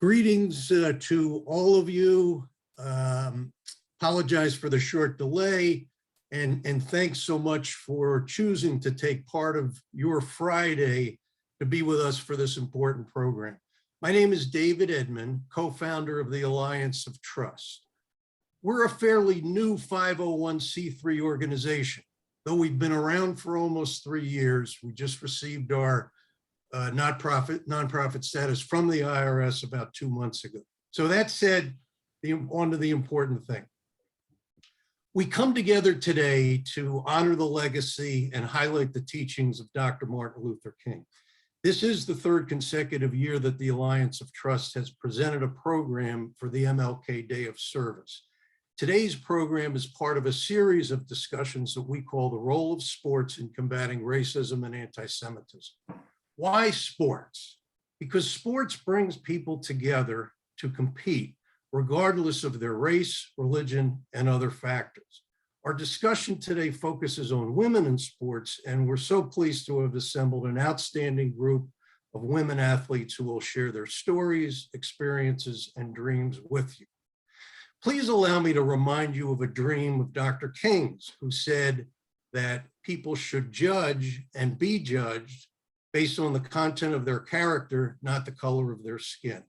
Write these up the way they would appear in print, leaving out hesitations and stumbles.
Greetings to all of you. Apologize for the short delay, and thanks so much for choosing to take part of your Friday to be with us for this important program. My name is David Edmond, co-founder of the Alliance of Trust. We're a fairly new 501c3 organization. Though we've been around for almost 3 years, we just received our nonprofit status from the IRS about 2 months ago. So that said, on to the important thing. We come together today to honor the legacy and highlight the teachings of Dr. Martin Luther King. This is the third consecutive year that the Alliance of Trust has presented a program for the MLK Day of Service. Today's program is part of a series of discussions that we call the role of sports in combating racism and anti-Semitism. Why sports? Because sports brings people together to compete, regardless of their race, religion, and other factors. Our discussion today focuses on women in sports, and we're so pleased to have assembled an outstanding group of women athletes who will share their stories, experiences, and dreams with you. Please allow me to remind you of a dream of Dr. King's, who said that people should judge and be judged based on the content of their character, not the color of their skin.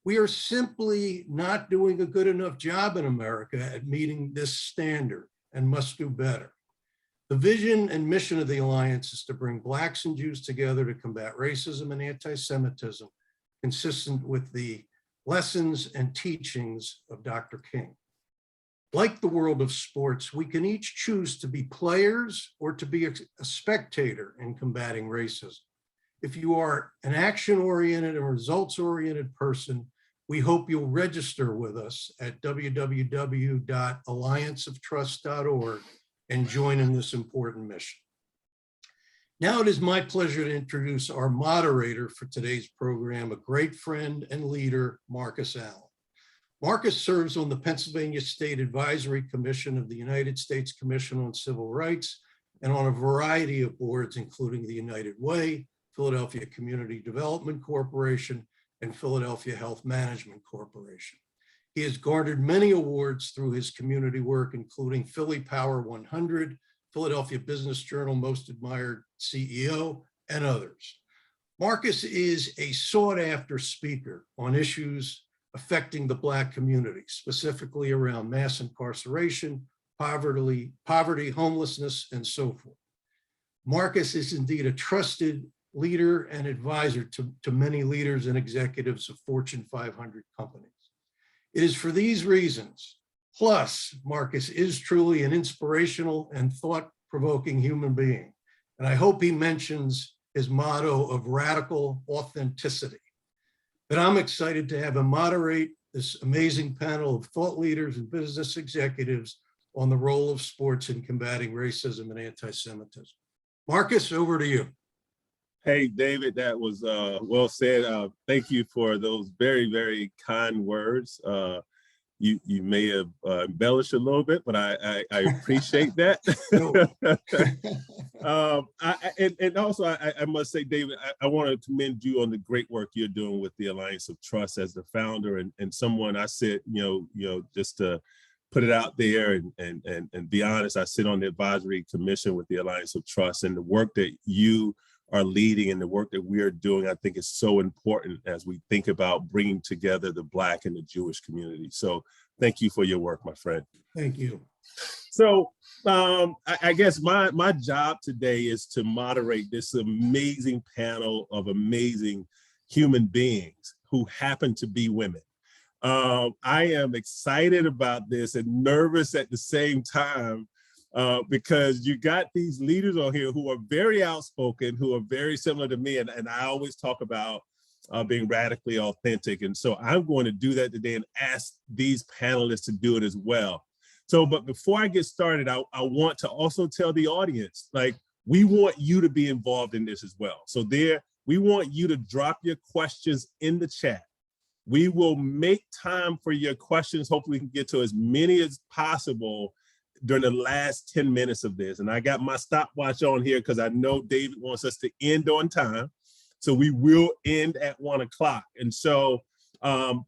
We are simply not doing a good enough job in America at meeting this standard and must do better. The vision and mission of the Alliance is to bring Blacks and Jews together to combat racism and anti-Semitism, consistent with the lessons and teachings of Dr. King. Like the world of sports, we can each choose to be players or to be a spectator in combating racism. If you are an action-oriented and results-oriented person, we hope you'll register with us at www.allianceoftrust.org and join in this important mission. Now it is my pleasure to introduce our moderator for today's program, a great friend and leader, Marcus Allen. Marcus serves on the Pennsylvania State Advisory Commission of the United States Commission on Civil Rights and on a variety of boards, including the United Way, Philadelphia Community Development Corporation, and Philadelphia Health Management Corporation. He has garnered many awards through his community work, including Philly Power 100, Philadelphia Business Journal Most Admired CEO, and others. Marcus is a sought-after speaker on issues affecting the Black community, specifically around mass incarceration, poverty, homelessness, and so forth. Marcus is indeed a trusted leader and advisor to many leaders and executives of Fortune 500 companies. It is for these reasons, plus Marcus is truly an inspirational and thought-provoking human being. And I hope he mentions his motto of radical authenticity, that I'm excited to have him moderate this amazing panel of thought leaders and business executives on the role of sports in combating racism and anti-Semitism. Marcus, over to you. Hey, David, that was well said. Thank you for those very, very kind words. You may have embellished a little bit, but I appreciate that. And also, I must say, David, I want to commend you on the great work you're doing with the Alliance of Trust as the founder and someone. I said, just to put it out there and be honest, I sit on the advisory commission with the Alliance of Trust, and the work that you are leading and the work that we are doing, I think, is so important as we think about bringing together the Black and the Jewish community. So thank you for your work, my friend. Thank you. So I guess my job today is to moderate this amazing panel of amazing human beings who happen to be women. I am excited about this and nervous at the same time, because you got these leaders on here who are very outspoken, who are very similar to me. And I always talk about being radically authentic. And so I'm going to do that today and ask these panelists to do it as well. So, but before I get started, I want to also tell the audience, like, we want you to be involved in this as well. So we want you to drop your questions in the chat. We will make time for your questions. Hopefully we can get to as many as possible during the last 10 minutes of this. And I got my stopwatch on here because I know David wants us to end on time. So we will end at 1 o'clock. And so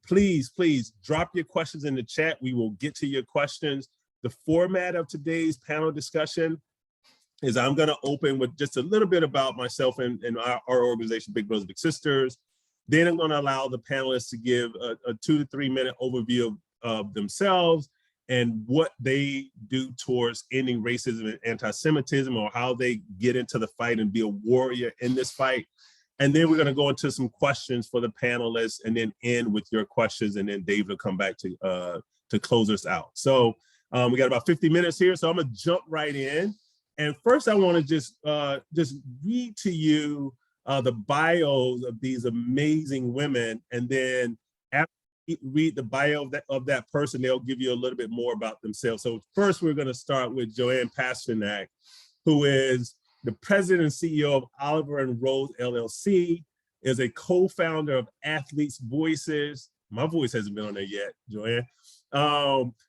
Please drop your questions in the chat. We will get to your questions. The format of today's panel discussion is I'm going to open with just a little bit about myself and our organization, Big Brothers Big Sisters. Then I'm going to allow the panelists to give a 2 to 3 minute overview of themselves and what they do towards ending racism and anti-Semitism, or how they get into the fight and be a warrior in this fight. And then we're going to go into some questions for the panelists, and then end with your questions, and then David will come back to close us out. So we got about 50 minutes here, so I'm going to jump right in. And first, I want to just read to you the bios of these amazing women, and then after you read the bio of that person, they'll give you a little bit more about themselves. So first, we're going to start with Joanne Pasternack, who is the president and CEO of Oliver and Rose LLC, is a co-founder of Athetes Voices. My voice hasn't been on there yet, Joanne.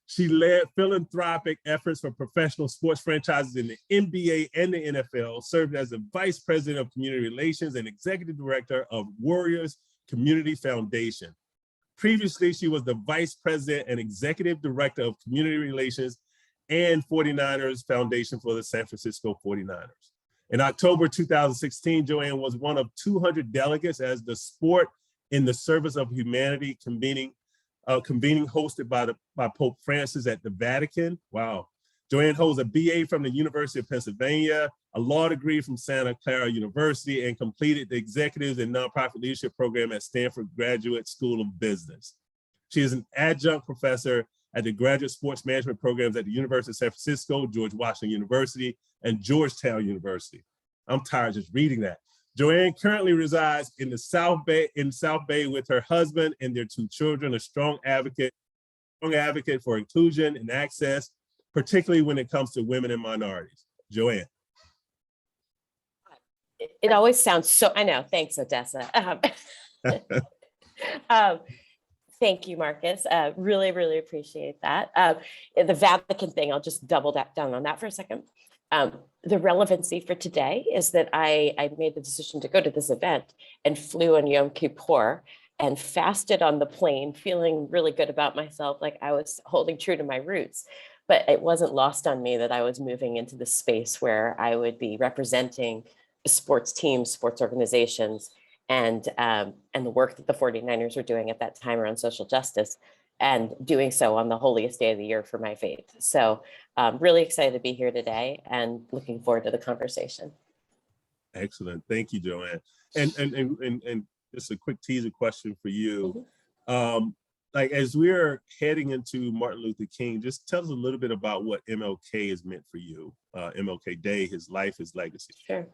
She led philanthropic efforts for professional sports franchises in the NBA and the NFL, served as the vice president of community relations and executive director of Warriors Community Foundation. Previously, she was the vice president and executive director of community relations and 49ers Foundation for the San Francisco 49ers. In October 2016, Joanne was one of 200 delegates as the Sport in the Service of Humanity convening hosted by Pope Francis at the Vatican. Wow. Joanne holds a BA from the University of Pennsylvania, a law degree from Santa Clara University, and completed the Executives and Nonprofit Leadership Program at Stanford Graduate School of Business. She is an adjunct professor at the Graduate Sports Management Programs at the University of San Francisco, George Washington University, and Georgetown University. I'm tired just reading that. Joanne currently resides in the South Bay with her husband and their 2 children, a strong advocate for inclusion and access, particularly when it comes to women and minorities. Joanne. It always sounds so, I know, thanks, Odessa. Thank you, Marcus. Really, really appreciate that. The Vatican thing, I'll just double down on that for a second. The relevancy for today is that I made the decision to go to this event and flew on Yom Kippur and fasted on the plane, feeling really good about myself, like I was holding true to my roots. But it wasn't lost on me that I was moving into the space where I would be representing sports teams, sports organizations, and the work that the 49ers were doing at that time around social justice, and doing so on the holiest day of the year for my faith. So really excited to be here today and looking forward to the conversation. Excellent. Thank you, Joanne. And just a quick teaser question for you. Mm-hmm. Like, as we're heading into Martin Luther King, just tell us a little bit about what MLK has meant for you, MLK Day, his life, his legacy. Sure.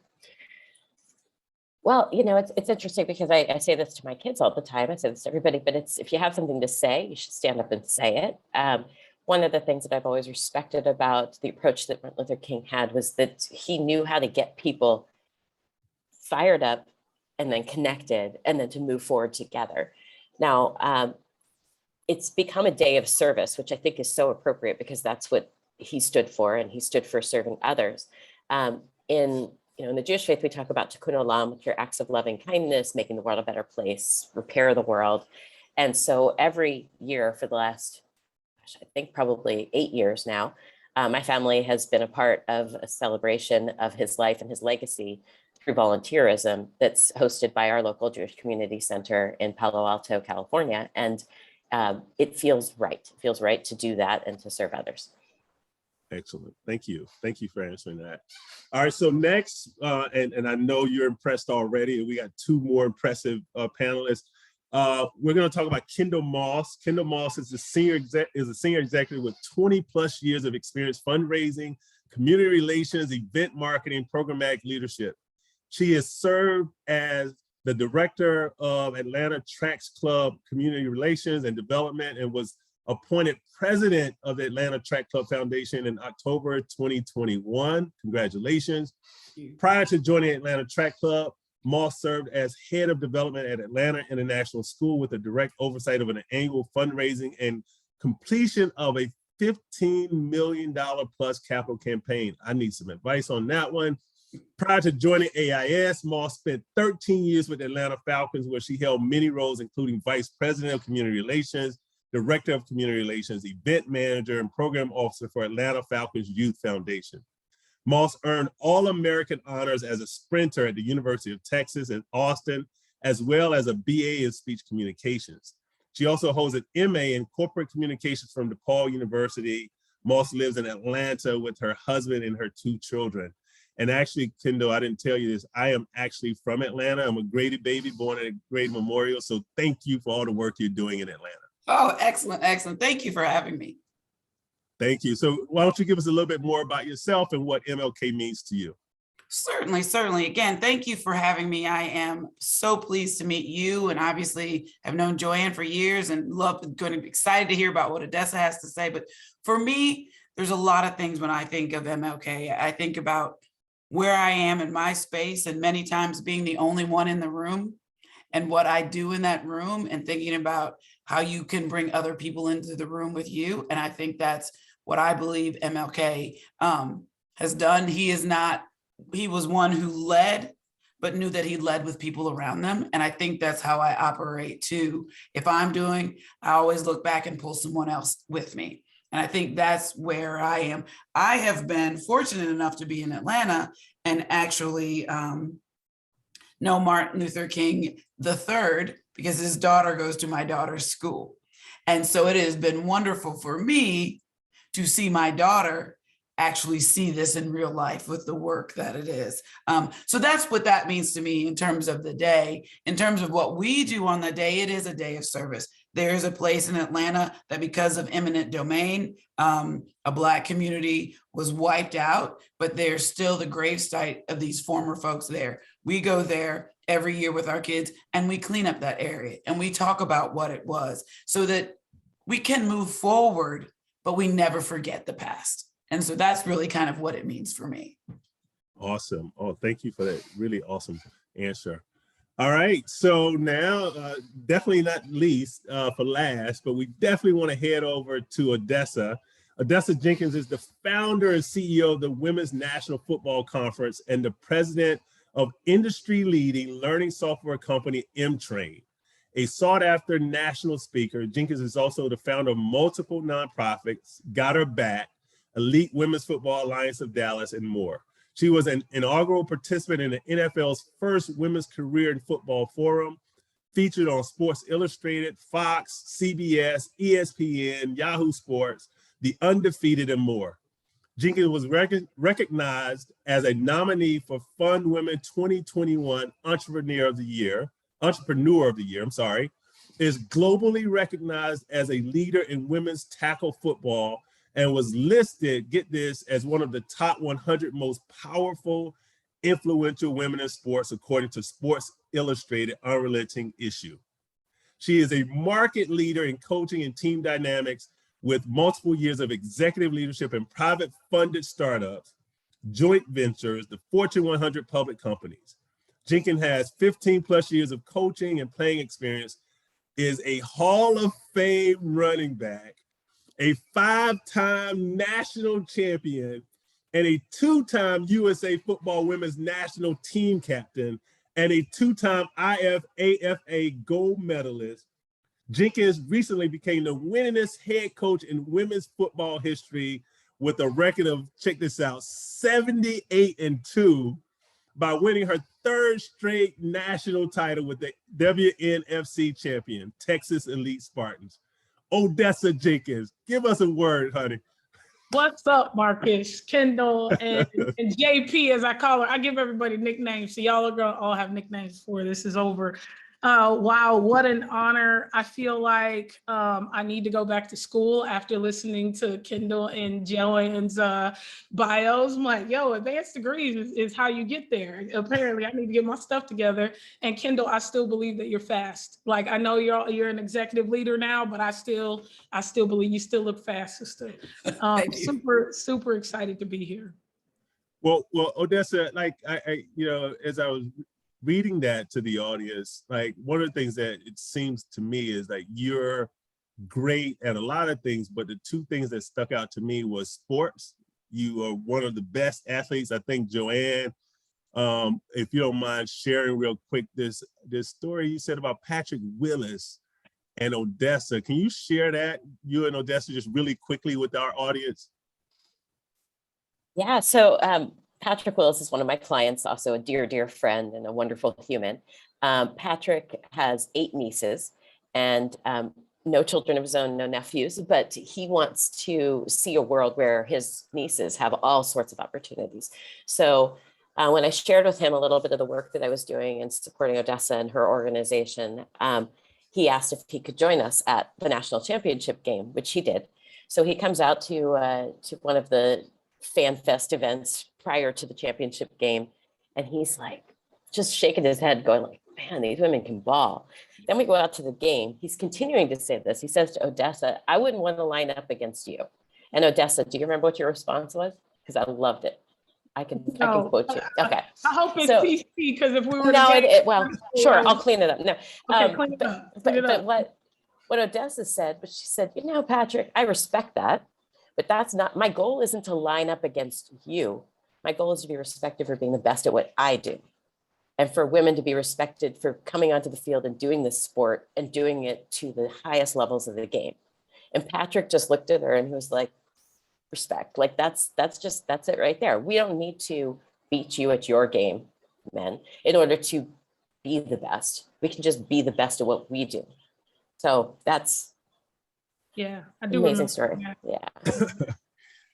Well, you know, it's interesting because I say this to my kids all the time. I say this to everybody, but it's, if you have something to say, you should stand up and say it. One of the things that I've always respected about the approach that Martin Luther King had was that he knew how to get people fired up and then connected and then to move forward together. Now, it's become a day of service, which I think is so appropriate because that's what he stood for, and he stood for serving others. In the Jewish faith, we talk about tikkun olam, which are acts of loving kindness, making the world a better place, repair the world. And so every year for the last, I think probably 8 years now, my family has been a part of a celebration of his life and his legacy through volunteerism that's hosted by our local Jewish Community Center in Palo Alto, California. And it feels right. It feels right to do that and to serve others. Excellent. Thank you. Thank you for answering that. All right. So next, and I know you're impressed already, and we got 2 more impressive panelists. We're going to talk about Kendyl Moss. Kendyl Moss is a senior executive with 20 plus years of experience fundraising, community relations, event marketing, programmatic leadership. She has served as the director of Atlanta Tracks Club Community Relations and Development, and was appointed president of the Atlanta Track Club Foundation in October 2021. Congratulations. Prior to joining Atlanta Track Club, Moss served as head of development at Atlanta International School with a direct oversight of an annual fundraising and completion of a $15 million plus capital campaign. I need some advice on that one. Prior to joining AIS, Moss spent 13 years with the Atlanta Falcons, where she held many roles, including Vice President of Community Relations, Director of Community Relations, Event Manager, and Program Officer for Atlanta Falcons Youth Foundation. Moss earned All-American honors as a sprinter at the University of Texas at Austin, as well as a BA in Speech Communications. She also holds an MA in Corporate Communications from DePaul University. Moss lives in Atlanta with her husband and her 2 children. And actually, Kendyl, I didn't tell you this, I am actually from Atlanta. I'm a Grady baby, born at Grady Memorial. So thank you for all the work you're doing in Atlanta. Oh, excellent, excellent. Thank you for having me. Thank you. So why don't you give us a little bit more about yourself and what MLK means to you? Certainly, certainly. Again, thank you for having me. I am so pleased to meet you, and obviously have known Joanne for years and going to be excited to hear about what Odessa has to say. But for me, there's a lot of things when I think of MLK. I think about where I am in my space, and many times being the only one in the room, and what I do in that room, and thinking about how you can bring other people into the room with you. And I think that's what I believe MLK has done. He was one who led, but knew that he led with people around them. And I think that's how I operate too. If I'm doing, I always look back and pull someone else with me. And I think that's where I am. I have been fortunate enough to be in Atlanta and actually know Martin Luther King III, because his daughter goes to my daughter's school. And so it has been wonderful for me to see my daughter actually see this in real life with the work that it is. So that's what that means to me in terms of the day. In terms of what we do on the day, it is a day of service. There is a place in Atlanta that, because of eminent domain, a Black community was wiped out, but there's still the gravesite of these former folks there. We go there every year with our kids and we clean up that area and we talk about what it was so that we can move forward, but we never forget the past. And so that's really kind of what it means for me. Awesome. Oh, thank you for that really awesome answer. All right, so now definitely not least for last, but we definitely want to head over to Odessa. Odessa Jenkins is the founder and CEO of the Women's National Football Conference and the president of industry-leading learning software company Emtrain. A sought-after national speaker, Jenkins is also the founder of multiple nonprofits, Got Her Back, Elite Women's Football Alliance of Dallas, and more. She was an inaugural participant in the NFL's first Women's Career in Football Forum, featured on Sports Illustrated, Fox, CBS, ESPN, Yahoo Sports, The Undefeated, and more. Jenkins was recognized as a nominee for Fund Women 2021 Entrepreneur of the Year, is globally recognized as a leader in women's tackle football, and was listed, get this, as one of the top 100 most powerful, influential women in sports, according to Sports Illustrated Unrelenting issue. She is a market leader in coaching and team dynamics with multiple years of executive leadership in private funded startups, joint ventures, the Fortune 100 public companies. Jenkins has 15 plus years of coaching and playing experience, is a Hall of Fame running back, a 5-time national champion, and a 2-time USA Football Women's National Team Captain, and a 2-time IFAFA gold medalist. Jenkins recently became the winningest head coach in women's football history with a record of, check this out, 78-2 by winning her 3rd straight national title with the WNFC champion, Texas Elite Spartans. Odessa Jenkins, give us a word, honey. What's up, Marcus, Kendyl, and JP, as I call her. I give everybody nicknames, so y'all are gonna all have nicknames before this is over. Wow, what an honor. I feel like I need to go back to school after listening to Kendyl and Joanne's bios. I'm like, yo, advanced degrees is how you get there. Apparently, I need to get my stuff together. And Kendyl, I still believe that you're fast. Like, I know you're an executive leader now, but I still believe you still look fast, sister. Super excited to be here. Well, Odessa, like I as I was reading that to the audience, like one of the things that it seems to me is like you're great at a lot of things, but the 2 things that stuck out to me was sports. You are one of the best athletes. I think Joanne if you don't mind sharing real quick this story you said about Patrick Willis and Odessa. Can you share that, you and Odessa, just really quickly with our audience? Yeah, so Patrick Willis is one of my clients, also a dear, dear friend and a wonderful human. Patrick has 8 nieces and no children of his own, no nephews, but he wants to see a world where his nieces have all sorts of opportunities. So when I shared with him a little bit of the work that I was doing in supporting Odessa and her organization, he asked if he could join us at the national championship game, which he did. So he comes out to one of the fan fest events prior to the championship game, and he's like just shaking his head, going like, man, these women can ball. Then we go out to the game. He's continuing to say this. He says to Odessa, I wouldn't want to line up against you. And Odessa, do you remember what your response was? Because I loved it. I can quote you. Okay. I hope it's So- PC, because if we were No, to well, sure, I'll clean it up. No, Okay, clean it up. Clean it but up. what Odessa said, but she said, you know, Patrick, I respect that, but that's not, my goal isn't to line up against you. My goal is to be respected for being the best at what I do. And for women to be respected for coming onto the field and doing this sport and doing it to the highest levels of the game. And Patrick just looked at her and he was like, respect. Like that's it right there. We don't need to beat you at your game, men, in order to be the best. We can just be the best at what we do. So that's Yeah, I an do. amazing remember story. that. Yeah.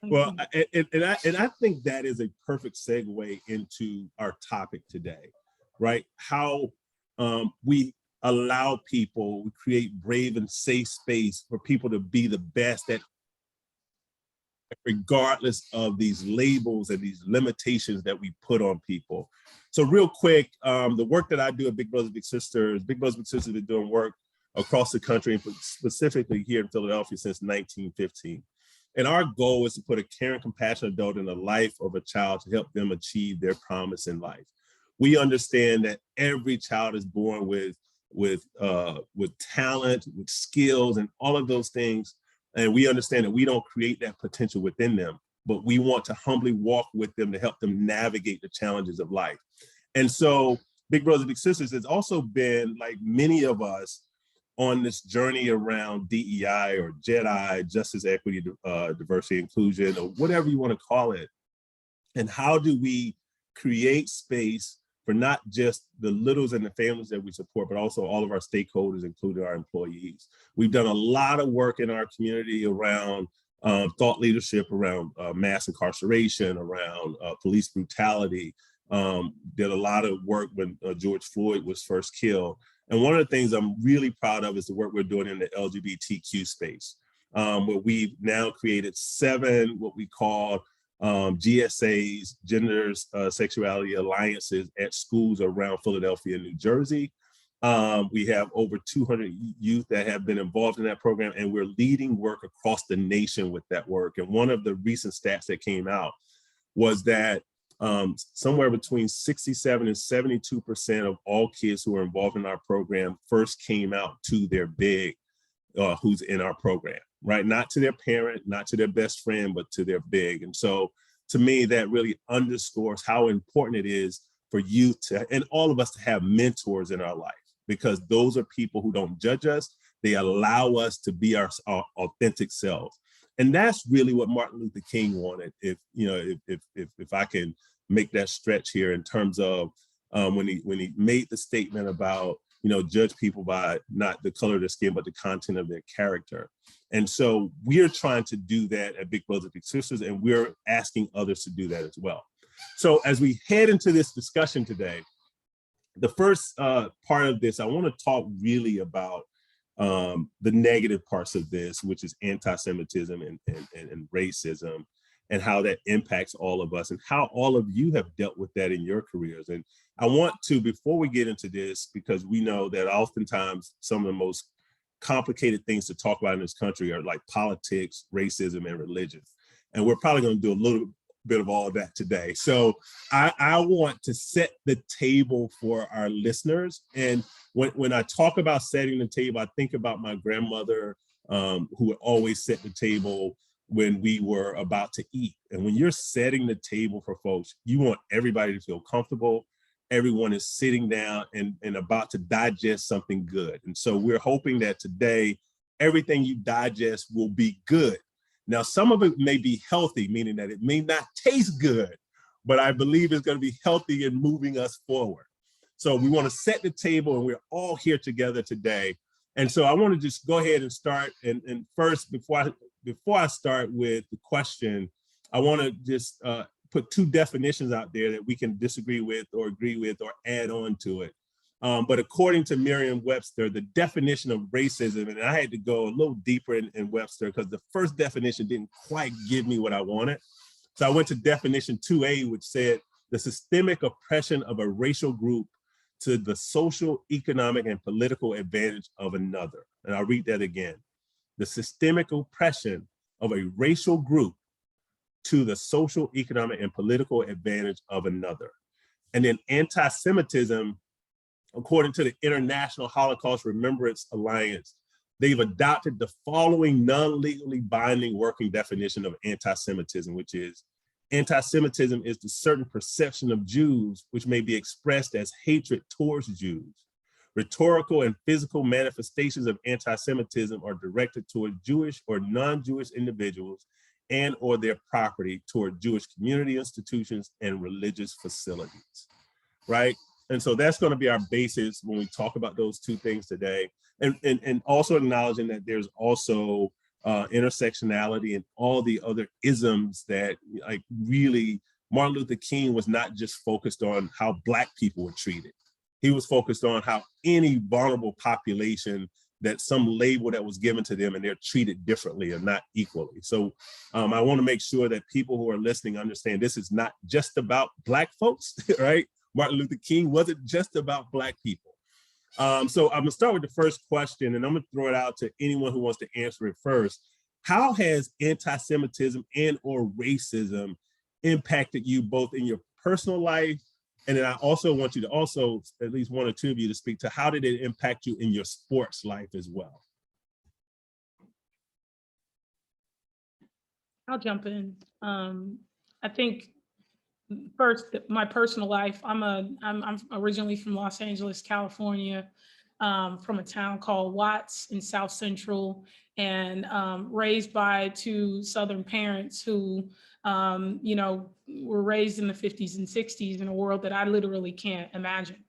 Well, and I think that is a perfect segue into our topic today, right? How we allow people, we create brave and safe space for people to be the best at, regardless of these labels and these limitations that we put on people. So real quick, the work that I do at Big Brothers Big Sisters has been doing work across the country, and specifically here in Philadelphia since 1915. And our goal is to put a caring, compassionate adult in the life of a child to help them achieve their promise in life. We understand that every child is born with talent, with skills, and all of those things. And we understand that we don't create that potential within them, but we want to humbly walk with them to help them navigate the challenges of life. And so Big Brothers Big Sisters has also been, like many of us, on this journey around DEI or JEDI, justice, equity, diversity, inclusion, or whatever you want to call it. And how do we create space for not just the littles and the families that we support, but also all of our stakeholders, including our employees. We've done a lot of work in our community around thought leadership, around mass incarceration, around police brutality. Did a lot of work when George Floyd was first killed. And one of the things I'm really proud of is the work we're doing in the LGBTQ space, where we've now created 7 what we call GSAs, gender sexuality alliances, at schools around Philadelphia and New Jersey. We have over 200 youth that have been involved in that program, and we're leading work across the nation with that work. And one of the recent stats that came out was that somewhere between 67 and 72% of all kids who are involved in our program first came out to their big who's in our program, right? Not to their parent, not to their best friend, but to their big. And so to me, that really underscores how important it is for youth to, and all of us, to have mentors in our life, because those are people who don't judge us. They allow us to be our authentic selves. And that's really what Martin Luther King wanted. If I can make that stretch here, in terms of when he made the statement about, judge people by not the color of their skin, but the content of their character. And so we're trying to do that at Big Brothers Big Sisters, and we're asking others to do that as well. So as we head into this discussion today, the first part of this, I want to talk really about the negative parts of this, which is anti-Semitism and racism, and how that impacts all of us, and how all of you have dealt with that in your careers. And I want to, before we get into this, because we know that oftentimes some of the most complicated things to talk about in this country are like politics, racism, and religion. And we're probably going to do a little bit of all of that today. So I want to set the table for our listeners. And when I talk about setting the table, I think about my grandmother, who would always set the table when we were about to eat. And when you're setting the table for folks, you want everybody to feel comfortable. Everyone is sitting down and about to digest something good. And so we're hoping that today, everything you digest will be good. Now, some of it may be healthy, meaning that it may not taste good, but I believe it's going to be healthy in moving us forward. So we want to set the table, and we're all here together today. And so I want to just go ahead and start. And first, before I start with the question, I want to just put two definitions out there that we can disagree with or agree with or add on to it. But according to Merriam-Webster, the definition of racism, and I had to go a little deeper in Webster because the first definition didn't quite give me what I wanted. So I went to definition 2A, which said the systemic oppression of a racial group to the social, economic, and political advantage of another. And I'll read that again. The systemic oppression of a racial group to the social, economic, and political advantage of another. And then anti-Semitism, according to the International Holocaust Remembrance Alliance, they've adopted the following non-legally binding working definition of anti-Semitism, which is anti-Semitism is the certain perception of Jews which may be expressed as hatred towards Jews. Rhetorical and physical manifestations of anti-Semitism are directed toward Jewish or non-Jewish individuals and or their property, toward Jewish community institutions and religious facilities, right? And so that's going to be our basis when we talk about those two things today. And also acknowledging that there's also intersectionality and all the other isms that, like, really, Martin Luther King was not just focused on how Black people were treated. He was focused on how any vulnerable population, that some label that was given to them and they're treated differently and not equally. So I want to make sure that people who are listening understand this is not just about Black folks, right? Martin Luther King wasn't just about Black people. So I'm gonna start with the first question, and I'm gonna throw it out to anyone who wants to answer it first. How has anti-Semitism and or racism impacted you both in your personal life? And then I also want you to also, at least one or two of you, to speak to how did it impact you in your sports life as well? I'll jump in. I think first, my personal life, I'm originally from Los Angeles, California, from a town called Watts in South Central, and raised by two Southern parents who, were raised in the 50s and 60s in a world that I literally can't imagine.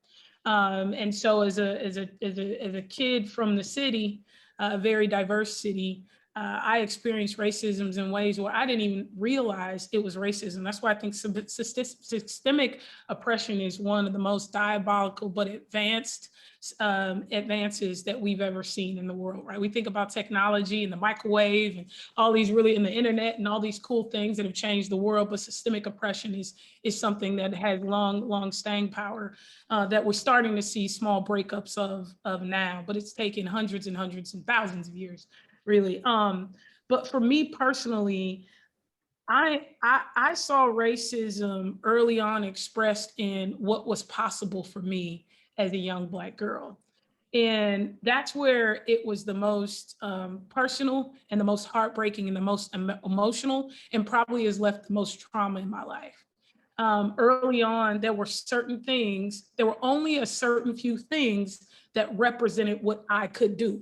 And so as a kid from the city, a very diverse city, I experienced racism in ways where I didn't even realize it was racism. That's why I think systemic oppression is one of the most diabolical but advances that we've ever seen in the world, right? We think about technology and the microwave and all these really, and the internet and all these cool things that have changed the world, but systemic oppression is something that has long staying power that we're starting to see small breakups of now, but it's taken hundreds and hundreds and thousands of years, really. But for me personally, I saw racism early on expressed in what was possible for me as a young Black girl. And that's where it was the most personal and the most heartbreaking and the most emotional, and probably has left the most trauma in my life. Early on, there were only a certain few things that represented what I could do.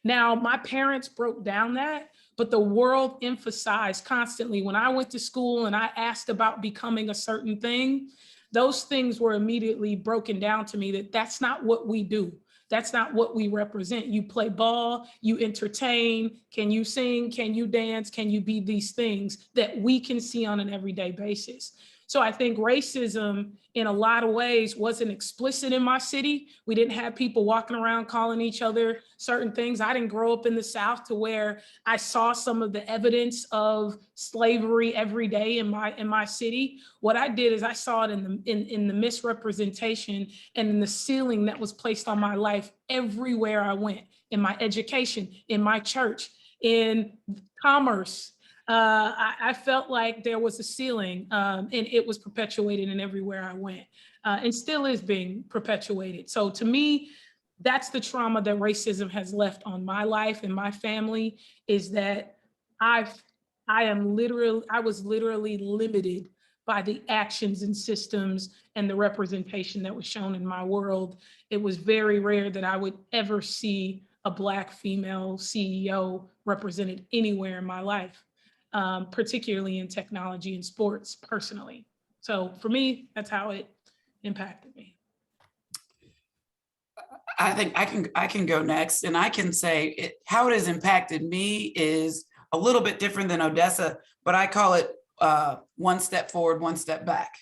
Now, my parents broke down that, but the world emphasized constantly when I went to school and I asked about becoming a certain thing, those things were immediately broken down to me that that's not what we do. That's not what we represent. You play ball, you entertain, can you sing, can you dance, can you be these things that we can see on an everyday basis? So I think racism in a lot of ways wasn't explicit in my city. We didn't have people walking around calling each other certain things. I didn't grow up in the South to where I saw some of the evidence of slavery every day in my city. What I did is I saw it in the misrepresentation and in the ceiling that was placed on my life everywhere I went, in my education, in my church, in commerce. I felt like there was a ceiling and it was perpetuated in everywhere I went and still is being perpetuated. So to me, that's the trauma that racism has left on my life and my family, is that I I was literally limited by the actions and systems and the representation that was shown in my world. It was very rare that I would ever see a Black female CEO represented anywhere in my life, particularly in technology and sports personally. So for me, that's how it impacted me. I think I can go next, and I can say how it has impacted me is a little bit different than Odessa, but I call it one step forward, one step back.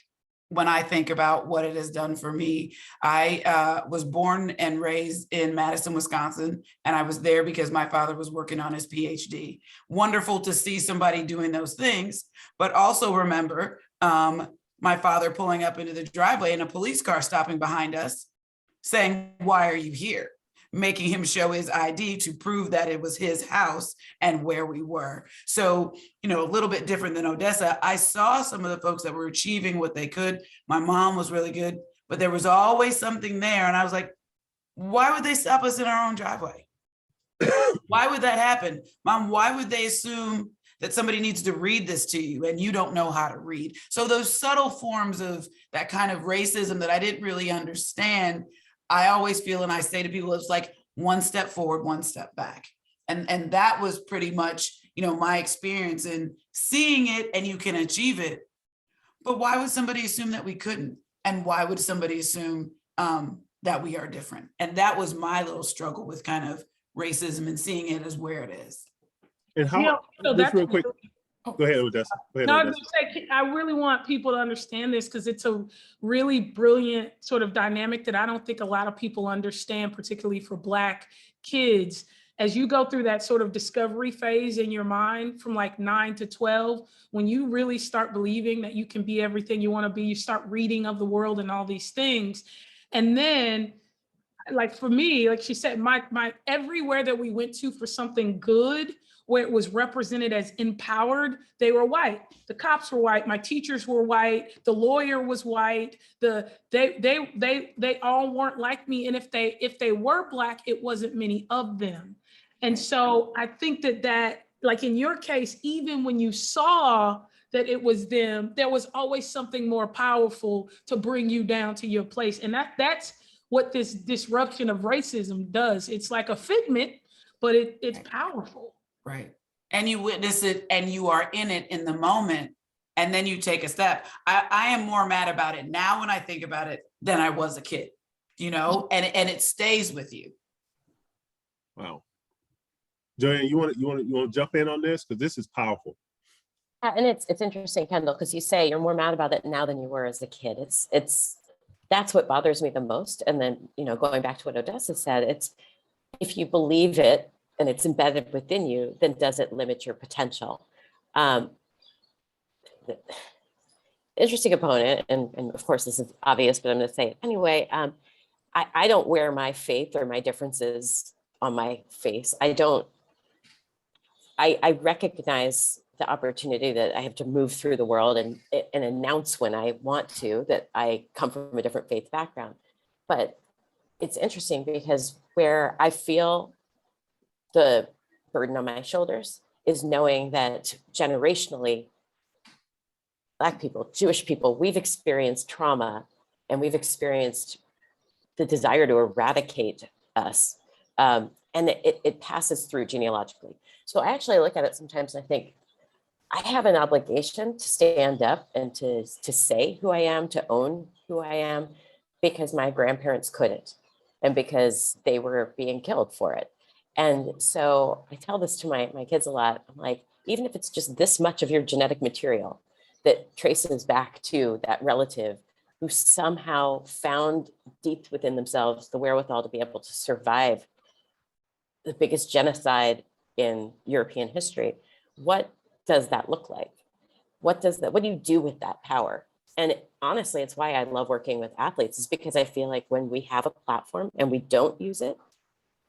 When I think about what it has done for me, I was born and raised in Madison, Wisconsin, and I was there because my father was working on his PhD. Wonderful to see somebody doing those things, but also remember my father pulling up into the driveway and a police car stopping behind us saying, "Why are you here?" Making him show his ID to prove that it was his house and where we were. So, a little bit different than Odessa. I saw some of the folks that were achieving what they could. My mom was really good, but there was always something there. And I was like, why would they stop us in our own driveway? Why would that happen? Mom, why would they assume that somebody needs to read this to you and you don't know how to read? So those subtle forms of that kind of racism that I didn't really understand, I always feel, and I say to people, it's like one step forward, one step back. And that was pretty much, my experience in seeing it, and you can achieve it. But why would somebody assume that we couldn't? And why would somebody assume that we are different? And that was my little struggle with kind of racism and seeing it as where it is. And how, just real quick, go ahead, Odessa. Go ahead, No, I Odessa. was gonna say, I really want people to understand this because it's a really brilliant sort of dynamic that I don't think a lot of people understand, particularly for Black kids. As you go through that sort of discovery phase in your mind from like 9 to 12, when you really start believing that you can be everything you want to be, you start reading of the world and all these things. And then, like for me, like she said, my everywhere that we went to for something good, where it was represented as empowered, they were white. The cops were white. My teachers were white. The lawyer was white. They all weren't like me. And if they were Black, it wasn't many of them. And so I think that like in your case, even when you saw that it was them, there was always something more powerful to bring you down to your place. And that's what this disruption of racism does. It's like a figment, but it's powerful. Right. And you witness it and you are in it in the moment, and then you take a step. I am more mad about it now when I think about it than I was a kid, and it stays with you. Wow. Joanne, you want to jump in on this? Because this is powerful. And it's interesting, Kendyl, because you say you're more mad about it now than you were as a kid. That's what bothers me the most. And then, going back to what Odessa said, it's if you believe it and it's embedded within you, then does it limit your potential? Interesting component, and of course this is obvious, but I'm going to say it anyway. I don't wear my faith or my differences on my face. I recognize the opportunity that I have to move through the world and announce when I want to that I come from a different faith background. But it's interesting because where I feel the burden on my shoulders is knowing that generationally, Black people, Jewish people, we've experienced trauma and we've experienced the desire to eradicate us. And it passes through genealogically. So I actually look at it sometimes and I think, I have an obligation to stand up and to say who I am, to own who I am, because my grandparents couldn't, and because they were being killed for it. And so I tell this to my kids a lot. I'm like, even if it's just this much of your genetic material that traces back to that relative who somehow found deep within themselves the wherewithal to be able to survive the biggest genocide in European history, what does that look like? What do you do with that power? And honestly, it's why I love working with athletes, is because I feel like when we have a platform and we don't use it,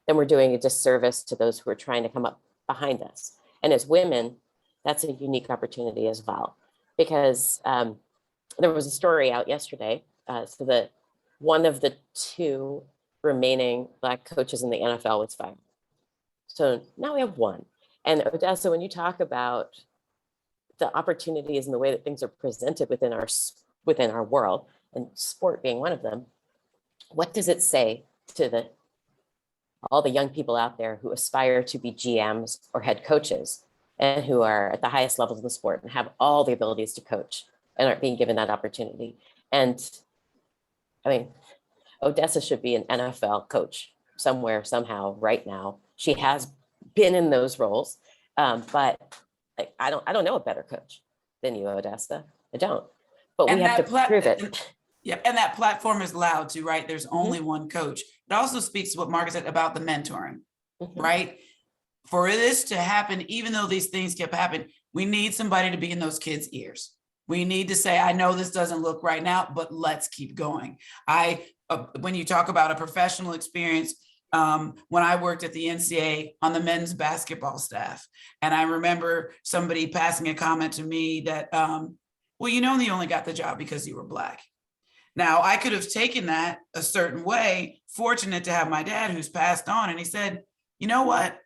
then we're doing a disservice to those who are trying to come up behind us. And as women, that's a unique opportunity as well, because there was a story out yesterday, so that one of the 2 remaining Black coaches in the NFL was fired. So now we have 1. And Odessa, when you talk about the opportunities and the way that things are presented within our world, and sport being one of them, what does it say to all the young people out there who aspire to be GMs or head coaches and who are at the highest levels of the sport and have all the abilities to coach and aren't being given that opportunity? And I mean, Odessa should be an NFL coach somewhere, somehow, right now. She has been in those roles, but like, I don't know a better coach than you, Odessa. I don't. But we have to prove it. Yeah, and that platform is loud too, right? There's only one coach. It also speaks to what Marcus said about the mentoring, right? For this to happen, even though these things kept happening, we need somebody to be in those kids' ears. We need to say, I know this doesn't look right now, but let's keep going. When you talk about a professional experience, when I worked at the NCAA on the men's basketball staff, and I remember somebody passing a comment to me that, well, you only got the job because you were Black. Now, I could have taken that a certain way, fortunate to have my dad who's passed on, and he said, you know what?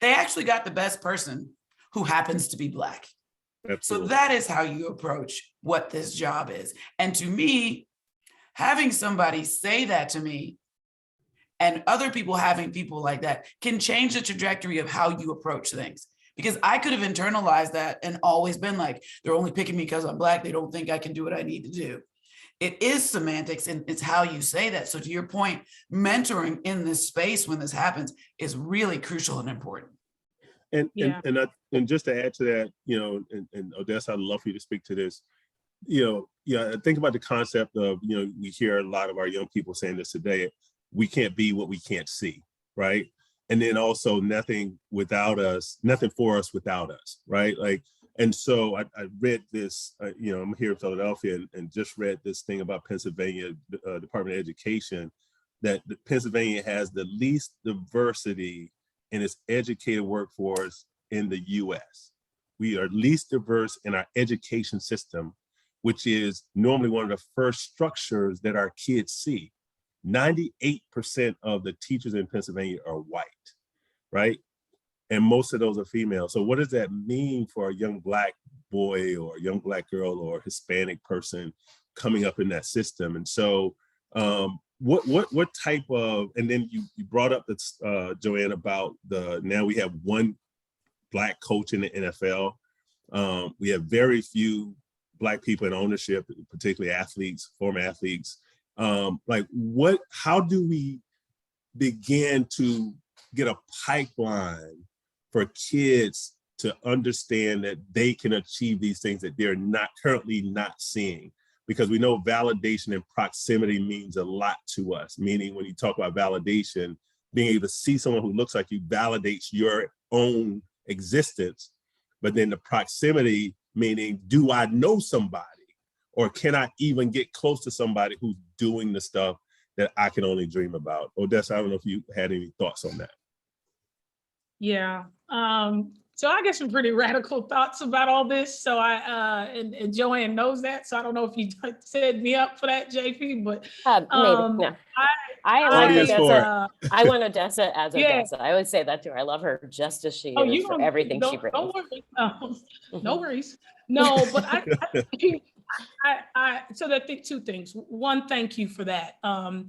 They actually got the best person who happens to be Black. Absolutely. So that is how you approach what this job is. And to me, having somebody say that to me and other people having people like that can change the trajectory of how you approach things. Because I could have internalized that and always been like, they're only picking me because I'm Black. They don't think I can do what I need to do. It is semantics, and it's how you say that. So to your point, mentoring in this space when this happens is really crucial and important. And just to add to that, and Odessa, I'd love for you to speak to this. Think about the concept of, we hear a lot of our young people saying this today, we can't be what we can't see, right? And then also nothing for us without us, right? And so I read this, I'm here in Philadelphia and just read this thing about Pennsylvania Department of Education, that Pennsylvania has the least diversity in its educated workforce in the US. We are least diverse in our education system, which is normally one of the first structures that our kids see. 98% of the teachers in Pennsylvania are white, right? And most of those are female. So what does that mean for a young Black boy or a young Black girl or Hispanic person coming up in that system? And so what type of, and then you brought up this, Joanne, about now we have one Black coach in the NFL. We have very few Black people in ownership, particularly athletes, former athletes. How do we begin to get a pipeline for kids to understand that they can achieve these things that they're currently not seeing? Because we know validation and proximity means a lot to us, meaning when you talk about validation, being able to see someone who looks like you validates your own existence. But then the proximity, meaning, do I know somebody? Or can I even get close to somebody who's doing the stuff that I can only dream about? Odessa, I don't know if you had any thoughts on that. Yeah. So I get some pretty radical thoughts about all this. So and Joanne knows that. So I don't know if you set me up for that, JP, but maybe. No. I like Odessa. I want Odessa as Odessa. I always say that to her. I love her just as she is for everything she brings. Don't worry. No worries. No, but so I think two things. One, thank you for that. My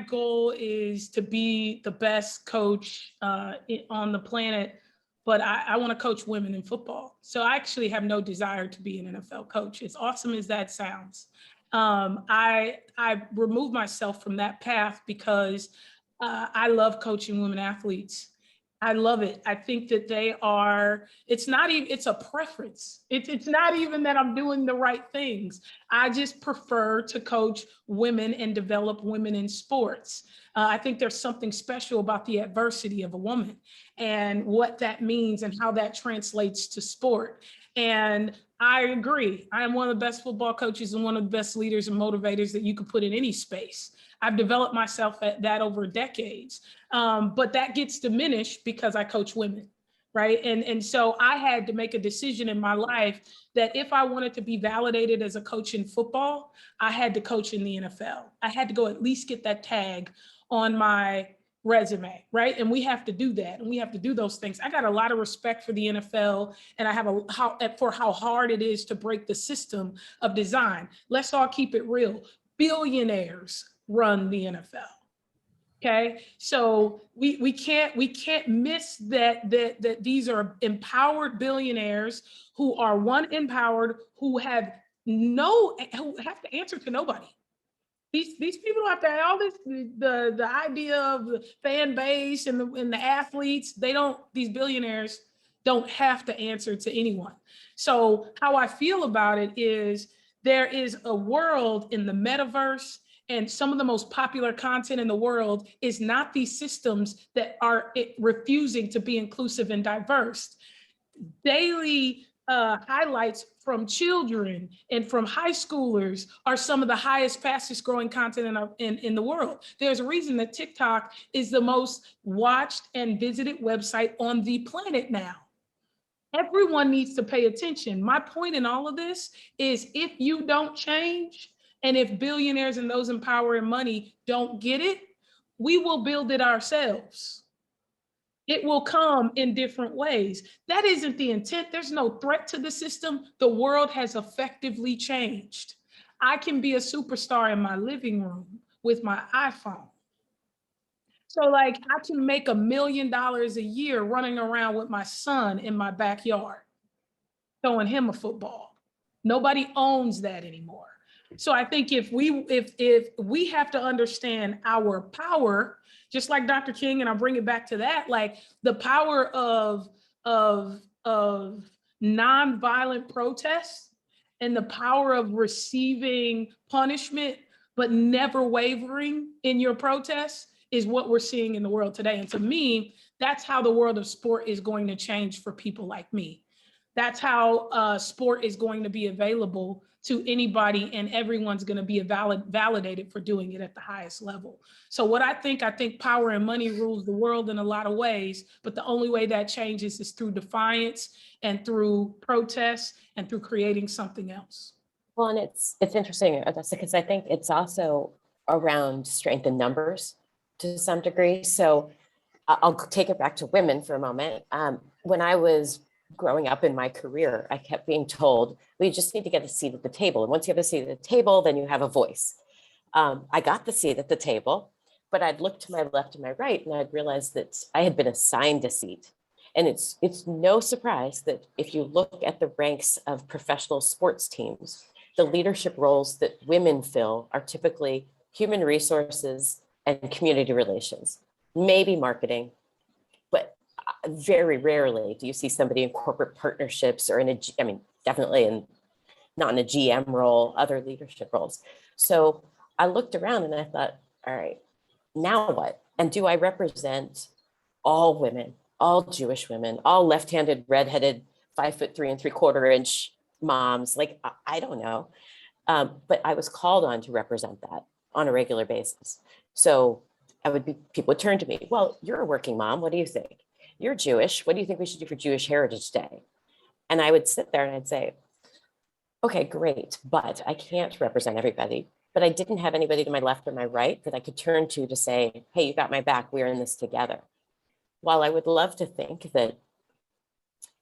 goal is to be the best coach on the planet, but I want to coach women in football. So I actually have no desire to be an NFL coach. As awesome as that sounds. I removed myself from that path because I love coaching women athletes. I love it. I think that it's a preference. It's not even that I'm doing the right things. I just prefer to coach women and develop women in sports. I think there's something special about the adversity of a woman and what that means and how that translates to sport. And I agree. I am one of the best football coaches and one of the best leaders and motivators that you could put in any space. I've developed myself at that over decades, but that gets diminished because I coach women, right? And so I had to make a decision in my life that if I wanted to be validated as a coach in football, I had to coach in the NFL. I had to go at least get that tag on my resume, right? And we have to do that, and we have to do those things. I got a lot of respect for the NFL, and I have for how hard it is to break the system of design. Let's all keep it real. Billionaires run the NFL. Okay, so we can't miss that these are empowered billionaires who are empowered, who have to answer to nobody. These people don't have to have all this, the idea of the fan base and the athletes. These billionaires don't have to answer to anyone. So how I feel about it is there is a world in the metaverse, and some of the most popular content in the world is not these systems that are refusing to be inclusive and diverse. Daily highlights from children and from high schoolers are some of the fastest growing content in the world. There's a reason that TikTok is the most watched and visited website on the planet now. Everyone needs to pay attention. My point in all of this is, if you don't change, and if billionaires and those in power and money don't get it, we will build it ourselves. It will come in different ways. That isn't the intent. There's no threat to the system. The world has effectively changed. I can be a superstar in my living room with my iPhone. So like, I can make $1 million a year running around with my son in my backyard, throwing him a football. Nobody owns that anymore. So I think if we have to understand our power, just like Dr. King, and I'll bring it back to that, like the power of nonviolent protests and the power of receiving punishment, but never wavering in your protests, is what we're seeing in the world today. And to me, that's how the world of sport is going to change for people like me. That's how sport is going to be available to anybody, and everyone's going to be validated for doing it at the highest level. So what I think power and money rules the world in a lot of ways, but the only way that changes is through defiance and through protests and through creating something else. Well, and it's interesting, Odessa, because I think it's also around strength in numbers to some degree. So I'll take it back to women for a moment. When I was growing up in my career, I kept being told, well, you just need to get a seat at the table. And once you have a seat at the table, then you have a voice. I got the seat at the table, but I'd look to my left and my right, and I'd realize that I had been assigned a seat. And it's no surprise that if you look at the ranks of professional sports teams, the leadership roles that women fill are typically human resources and community relations, maybe marketing, but very rarely do you see somebody in corporate partnerships or definitely not in a GM role, other leadership roles. So I looked around and I thought, all right, now what? And do I represent all women, all Jewish women, all left-handed, redheaded, 5'3" 3/4" moms? Like, I don't know. But I was called on to represent that on a regular basis. So people would turn to me, well, you're a working mom. What do you think? You're Jewish. What do you think we should do for Jewish Heritage Day? And I would sit there and I'd say, okay, great, but I can't represent everybody. But I didn't have anybody to my left or my right that I could turn to say, hey, you got my back. We're in this together. While I would love to think that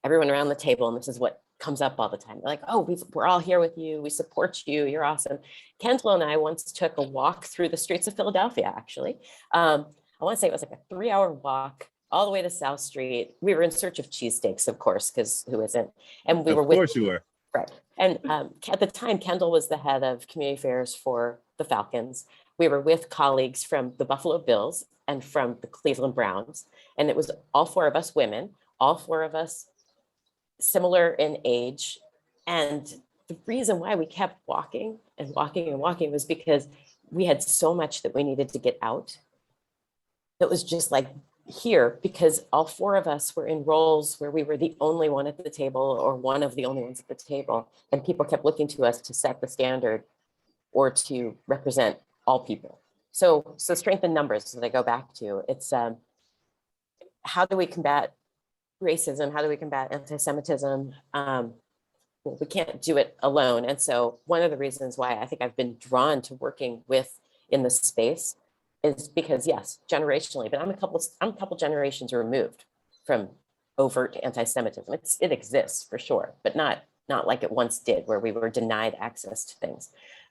everyone around the table, and this is what comes up all the time, they're like, oh, we're all here with you. We support you. You're awesome. Kendyl and I once took a walk through the streets of Philadelphia, actually. I want to say it was like a 3-hour walk all the way to South Street. We were in search of cheesesteaks, of course, because who isn't? And we were with— Of course you were. Right. And at the time, Kendyl was the head of community affairs for the Falcons. We were with colleagues from the Buffalo Bills and from the Cleveland Browns. And it was all 4 of us women, all 4 of us similar in age. And the reason why we kept walking and walking and walking was because we had so much that we needed to get out. That was just like here, because all 4 of us were in roles where we were the only one at the table or one of the only ones at the table. And people kept looking to us to set the standard or to represent all people. So strength in numbers that I go back to, it's how do we combat racism? How do we combat anti-Semitism? Well, we can't do it alone. And so one of the reasons why I think I've been drawn to working in this space is because, yes, generationally, but I'm a couple generations removed from overt anti-Semitism. It exists for sure, but not like it once did, where we were denied access to things.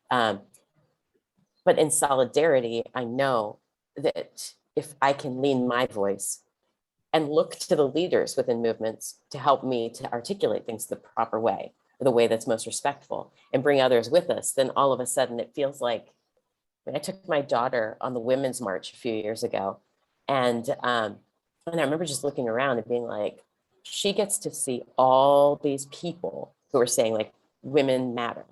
But in solidarity, I know that if I can lean my voice and look to the leaders within movements to help me to articulate things the proper way, the way that's most respectful, and bring others with us, then all of a sudden it feels like, I took my daughter on the Women's March a few years ago, and I remember just looking around and being like, she gets to see all these people who are saying like, women matter.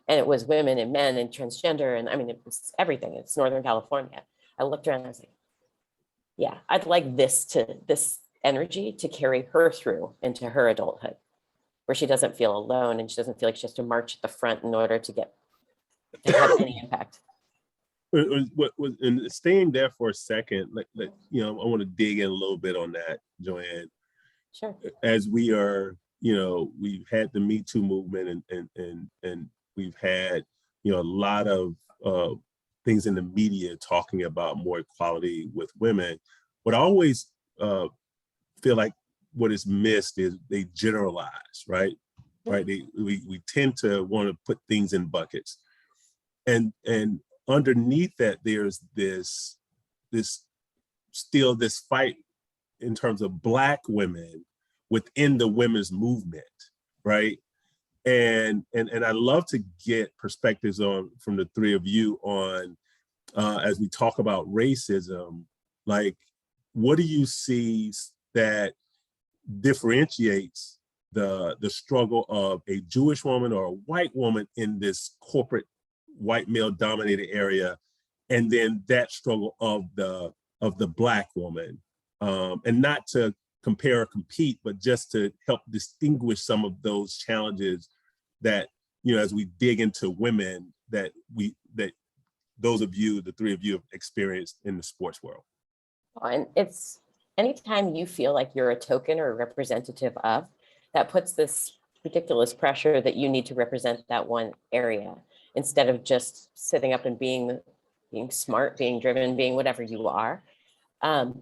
And it was women and men and transgender, and I mean, it was everything. It's Northern California. I looked around and I was like, yeah, I'd like this energy to carry her through into her adulthood, where she doesn't feel alone and she doesn't feel like she has to march at the front in order to have any impact. And staying there for a second, I want to dig in a little bit on that, Joanne. Sure. As we are, we've had the Me Too movement, and we've had, a lot of things in the media talking about more equality with women. What I always feel like what is missed is they generalize, right? Right. We tend to want to put things in buckets, and underneath that, there's this fight in terms of Black women within the women's movement, right? And I love to get perspectives from the three of you on, as we talk about racism, like, what do you see that differentiates the struggle of a Jewish woman or a white woman in this corporate white male dominated area, and then that struggle of the Black woman, and not to compare or compete, but just to help distinguish some of those challenges that, as we dig into women, that those of you, the three of you, have experienced in the sports world. And it's anytime you feel like you're a token or a representative of, that puts this ridiculous pressure that you need to represent that one area, instead of just sitting up and being smart, being driven, being whatever you are. And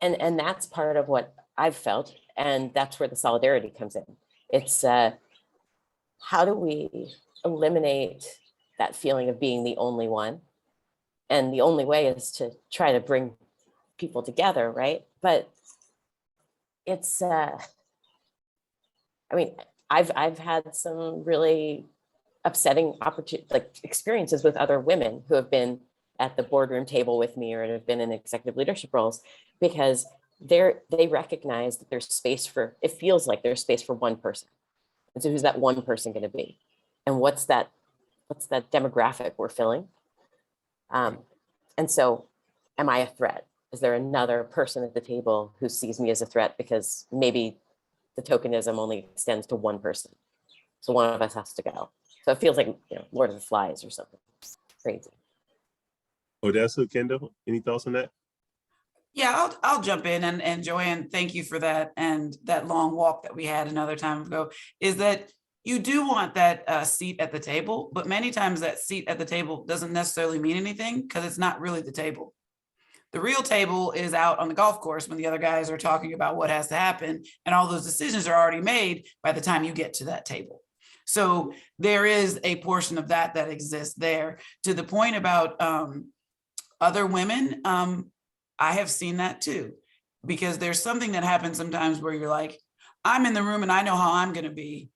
that's part of what I've felt. And that's where the solidarity comes in. It's how do we eliminate that feeling of being the only one? And the only way is to try to bring people together, right? But it's, I've had some really upsetting experiences with other women who have been at the boardroom table with me or have been in executive leadership roles, because they recognize that there's space for, it feels like there's space for one person. And so who's that one person going to be? And what's that demographic we're filling? And so am I a threat? Is there another person at the table who sees me as a threat because maybe the tokenism only extends to one person? So one of us has to go. So it feels like, Lord of the Flies or something. It's crazy. Odessa, Kendyl, any thoughts on that? Yeah, I'll jump in, and Joanne, thank you for that. And that long walk that we had another time ago is that you do want that seat at the table, but many times that seat at the table doesn't necessarily mean anything because it's not really the table. The real table is out on the golf course when the other guys are talking about what has to happen, and all those decisions are already made by the time you get to that table. So there is a portion of that exists there. To the point about other women, I have seen that too, because there's something that happens sometimes where you're like, I'm in the room and I know how I'm going to be.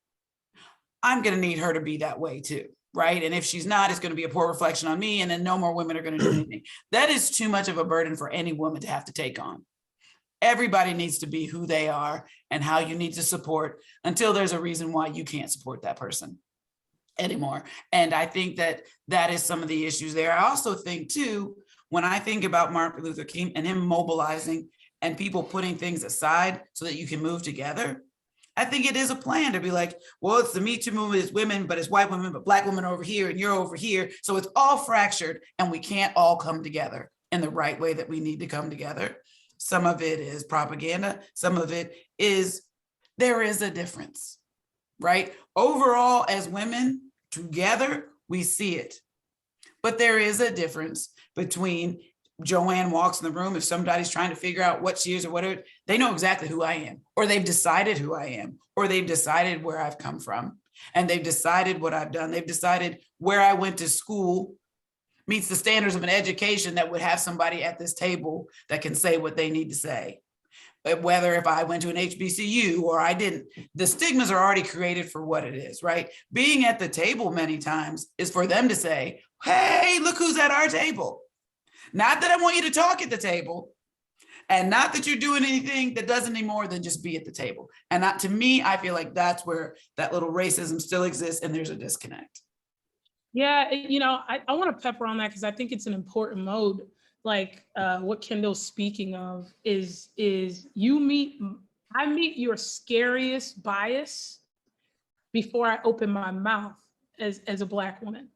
I'm going to need her to be that way too, right? And if she's not, it's going to be a poor reflection on me, and then no more women are going to do anything. That is too much of a burden for any woman to have to take on. Everybody needs to be who they are and how you need to support until there's a reason why you can't support that person anymore. And I think that is some of the issues there. I also think too, when I think about Martin Luther King and him mobilizing and people putting things aside so that you can move together, I think it is a plan to be like, well, it's the Me Too movement, it's women, but it's white women, but Black women over here and you're over here. So it's all fractured and we can't all come together in the right way that we need to come together. Some of it is propaganda. Some of it is, there is a difference, right? Overall, as women together, we see it. But there is a difference between Joanne walks in the room, if somebody's trying to figure out what she is or whatever, they know exactly who I am, or they've decided who I am, or they've decided where I've come from, and they've decided what I've done. They've decided where I went to school meets the standards of an education that would have somebody at this table that can say what they need to say. But whether if I went to an HBCU or I didn't, the stigmas are already created for what it is, right? Being at the table many times is for them to say, hey, look who's at our table. Not that I want you to talk at the table, and not that you're doing anything that does any more than just be at the table. And that, to me, I feel like that's where that little racism still exists and there's a disconnect. Yeah, I want to pepper on that because I think it's an important mode. Like what Kendyl's speaking of is I meet your scariest bias before I open my mouth as a Black woman.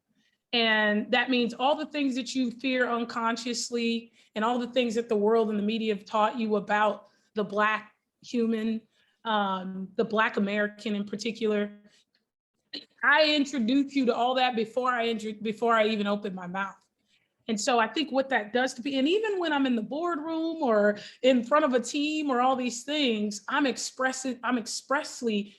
And that means all the things that you fear unconsciously and all the things that the world and the media have taught you about the Black human, the Black American in particular. I introduce you to all that before I even open my mouth. And so I think what that does to me, and even when I'm in the boardroom or in front of a team or all these things, I'm expressly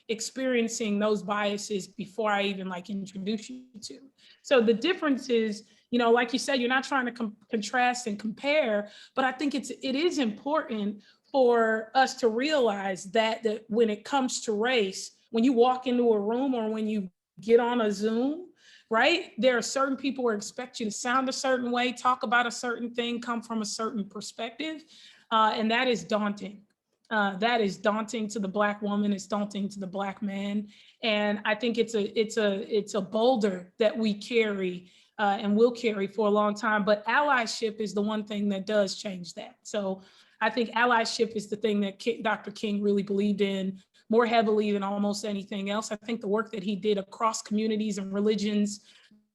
experiencing those biases before I even introduce you to. So the difference is, like you said, you're not trying to contrast and compare, but I think it is important for us to realize that when it comes to race, when you walk into a room or when you get on a Zoom, right? There are certain people who expect you to sound a certain way, talk about a certain thing, come from a certain perspective, and that is daunting. That is daunting to the Black woman. It's daunting to the Black man, and I think it's a boulder that we carry and will carry for a long time. But allyship is the one thing that does change that. So I think allyship is the thing that Dr. King really believed in more heavily than almost anything else. I think the work that he did across communities and religions,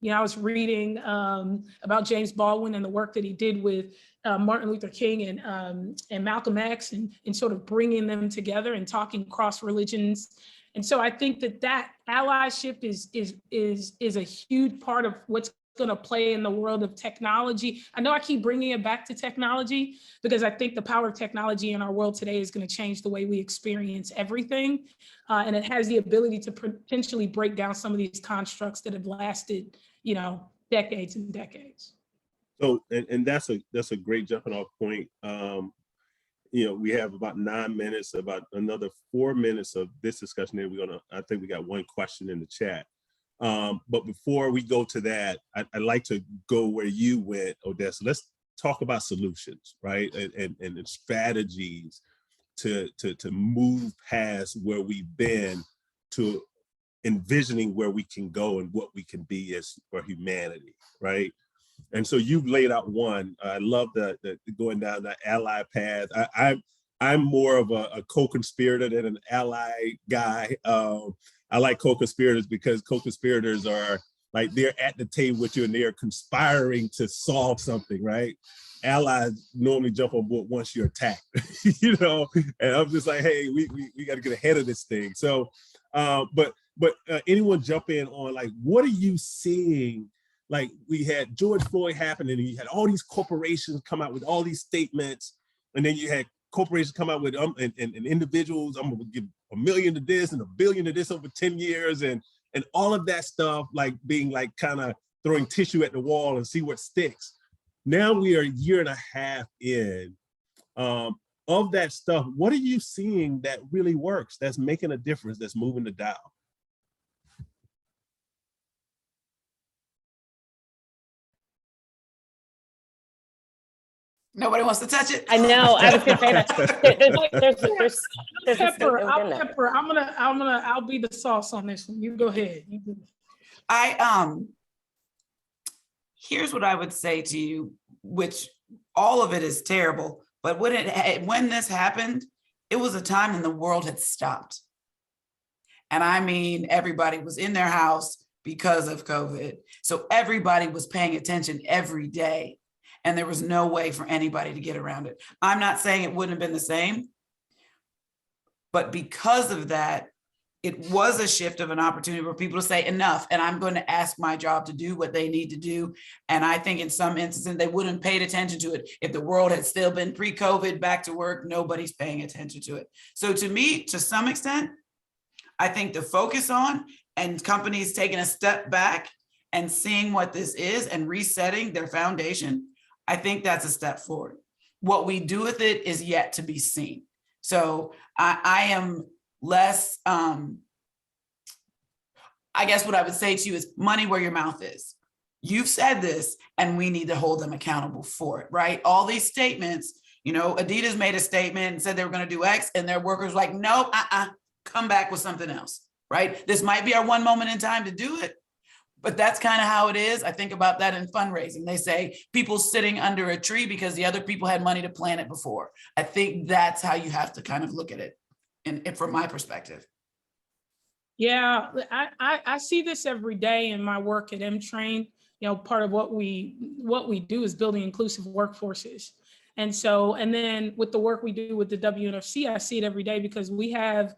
I was reading about James Baldwin and the work that he did with Martin Luther King and Malcolm X and sort of bringing them together and talking cross religions. And so I think that allyship is a huge part of what's going to play in the world of technology. I know I keep bringing it back to technology because I think the power of technology in our world today is going to change the way we experience everything. And it has the ability to potentially break down some of these constructs that have lasted, decades and decades. So, and that's a great jumping off point. We have about 9 minutes, about another 4 minutes of this discussion. Then I think we got one question in the chat. But before we go to that, I'd like to go where you went, Odessa. Let's talk about solutions, right? And strategies to move past where we've been to envisioning where we can go and what we can be as for humanity, right? And so you've laid out one. I love the going down the ally path. I'm more of a co-conspirator than an ally guy. I like co-conspirators because co-conspirators are they're at the table with you and they're conspiring to solve something, right? Allies normally jump on board once you're attacked, and I'm just like, hey, we got to get ahead of this thing. So, but anyone jump in on what are you seeing? We had George Floyd happen and you had all these corporations come out with all these statements, and then you had corporations come out with and individuals, I'm gonna give $1 million to this and $1 billion to this over 10 years and all of that stuff, being kind of throwing tissue at the wall and see what sticks. Now we are a year and a half in of that stuff. What are you seeing that really works, that's making a difference, that's moving the dial? Nobody wants to touch it. I know. I was going to say that. There's Pepper, I'll be the sauce on this one. You go ahead. Here's what I would say to you, which all of it is terrible, but when this happened, it was a time when the world had stopped. And I mean, everybody was in their house because of COVID. So everybody was paying attention every day. And there was no way for anybody to get around it. I'm not saying it wouldn't have been the same, but because of that, it was a shift of an opportunity for people to say enough, and I'm going to ask my job to do what they need to do. And I think in some instances, they wouldn't have paid attention to it. If the world had still been pre-COVID, back to work, nobody's paying attention to it. So to me, to some extent, I think the focus on and companies taking a step back and seeing what this is and resetting their foundation, I think that's a step forward. What we do with it is yet to be seen. So I am less, I guess what I would say to you is money where your mouth is. You've said this and we need to hold them accountable for it, right? All these statements, you know, Adidas made a statement and said they were going to do X and their workers like, no, come back with something else, right? This might be our one moment in time to do it, but that's kind of how it is. I think about that in fundraising. They say people sitting under a tree because the other people had money to plant it before. I think that's how you have to kind of look at it. And from my perspective. Yeah, I see this every day in my work at Emtrain. You know, part of what we do is building inclusive workforces. And so, and then with the work we do with the WNFC, I see it every day because we have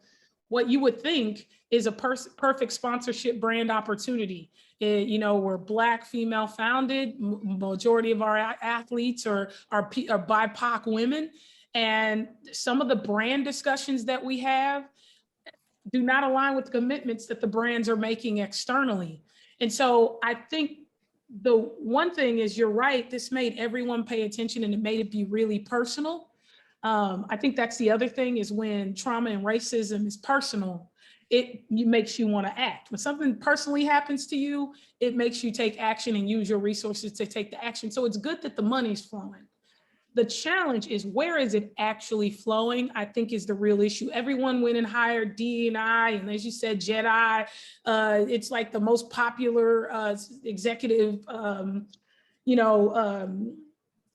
what you would think is a perfect sponsorship brand opportunity. You know, we're Black, female founded, majority of our athletes are BIPOC women. And some of the brand discussions that we have do not align with the commitments that the brands are making externally. And so I think the one thing is, you're right, this made everyone pay attention and it made it be really personal. I think that's the other thing is when trauma and racism is personal, it makes you want to act. When something personally happens to you, it makes you take action and use your resources to take the action. So it's good that the money's flowing. The challenge is, where is it actually flowing? I think is the real issue. Everyone went and hired D&I, and as you said, Jedi. It's like the most popular executive,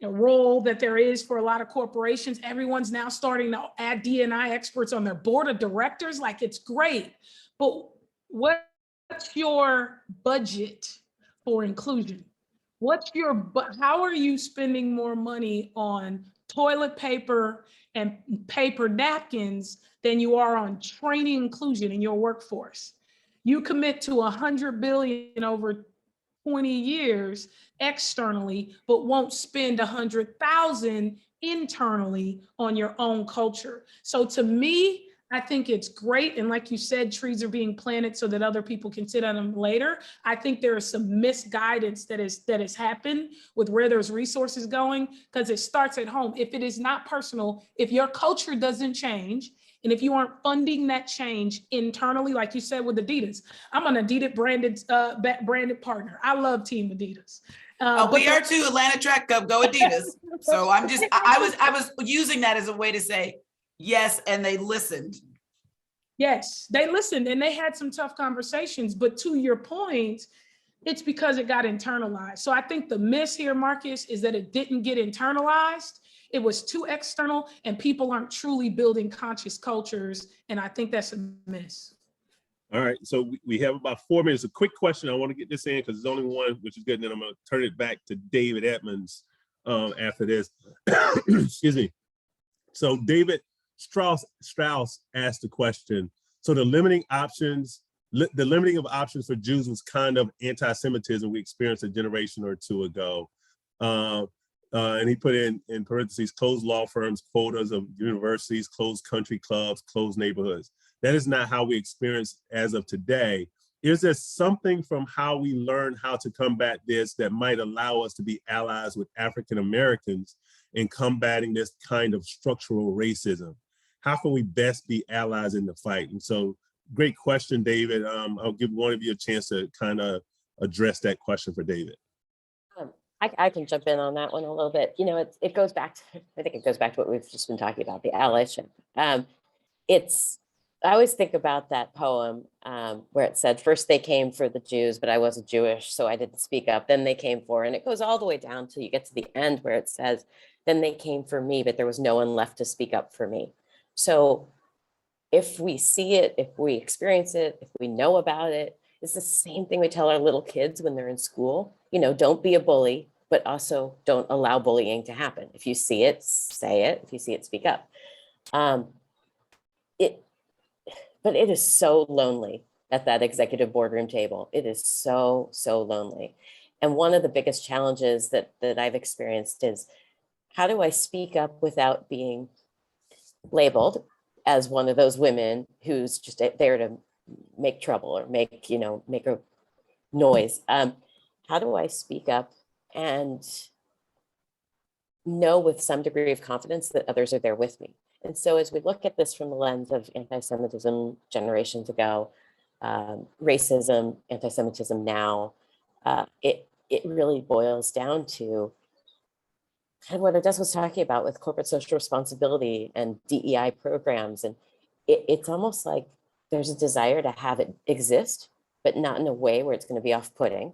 role that there is for a lot of corporations. Everyone's now starting to add D&I experts on their board of directors. Like, it's great, but what's your budget for inclusion? How are you spending more money on toilet paper and paper napkins than you are on training inclusion in your workforce? You commit to $100 billion over 20 years externally, but won't spend 100,000 internally on your own culture. So to me, I think it's great. And like you said, trees are being planted so that other people can sit on them later. I think there is some misguidance that has happened with where there's resources going, because it starts at home. If it is not personal, if your culture doesn't change, and if you aren't funding that change internally, like you said with Adidas, I'm an Adidas branded partner. I love Team Adidas. We are too. Atlanta Track Cup, go Adidas. So I was using that as a way to say, yes, and they listened. Yes, they listened and they had some tough conversations, but to your point, it's because it got internalized. So I think the miss here, Marcus, is that it didn't get internalized. It was too external and people aren't truly building conscious cultures. And I think that's a miss. All right, so we have about 4 minutes. A quick question. I want to get this in because there's only one, which is good. And then I'm going to turn it back to David Edmonds after this. Excuse me. So David Strauss asked the question. So the limiting of options for Jews was kind of anti-Semitism we experienced a generation or two ago. And he put in parentheses, closed law firms, quotas of universities, closed country clubs, closed neighborhoods. That is not how we experience as of today. Is there something from how we learn how to combat this that might allow us to be allies with African Americans in combating this kind of structural racism? How can we best be allies in the fight? And so, great question, David. I'll give one of you a chance to kind of address that question for David. I can jump in on that one a little bit. You know, it goes back to, I think it goes back to what we've just been talking about, the allyship. I always think about that poem where it said, first they came for the Jews, but I wasn't Jewish, so I didn't speak up. Then they came for, and it goes all the way down till you get to the end where it says, then they came for me, but there was no one left to speak up for me. So if we see it, if we experience it, if we know about it, it's the same thing we tell our little kids when they're in school. You know, don't be a bully, but also don't allow bullying to happen. If you see it, say it. If you see it, speak up. But but it is so lonely at that executive boardroom table. It is so, so lonely. And one of the biggest challenges that I've experienced is, how do I speak up without being labeled as one of those women who's just there to make trouble or make a noise? How do I speak up and know with some degree of confidence that others are there with me? And so as we look at this from the lens of anti-Semitism generations ago, racism, anti-Semitism now, it really boils down to kind of what Odessa was talking about with corporate social responsibility and DEI programs. And it's almost like there's a desire to have it exist, but not in a way where it's going to be off-putting.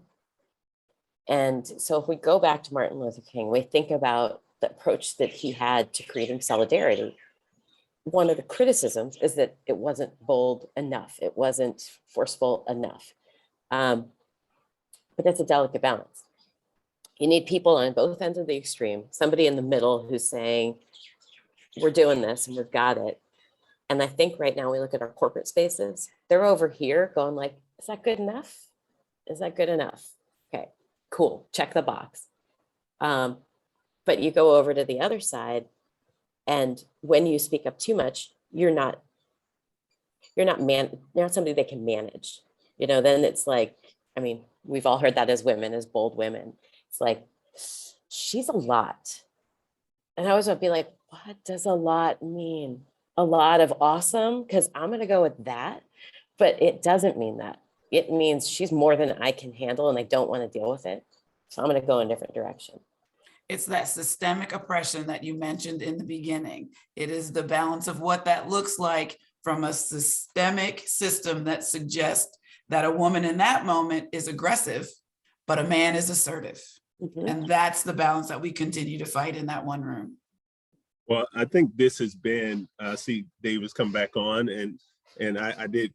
And so if we go back to Martin Luther King, we think about the approach that he had to creating solidarity. One of the criticisms is that it wasn't bold enough. It wasn't forceful enough. But that's a delicate balance. You need people on both ends of the extreme, somebody in the middle who's saying, we're doing this and we've got it. And I think right now we look at our corporate spaces, they're over here going like, is that good enough? Is that good enough? Okay, cool, check the box. But you go over to the other side, and when you speak up too much, you're not somebody they can manage. Then it's like, I mean, we've all heard that as women, as bold women. It's like, she's a lot. And I always would be like, what does a lot mean? A lot of awesome? Because I'm going to go with that. But it doesn't mean that. It means she's more than I can handle and I don't want to deal with it. So I'm going to go in a different direction. It's that systemic oppression that you mentioned in the beginning. It is the balance of what that looks like from a systemic system that suggests that a woman in that moment is aggressive, but a man is assertive. Mm-hmm. And that's the balance that we continue to fight in that one room. Well, I think this has been, see David's come back on, and I did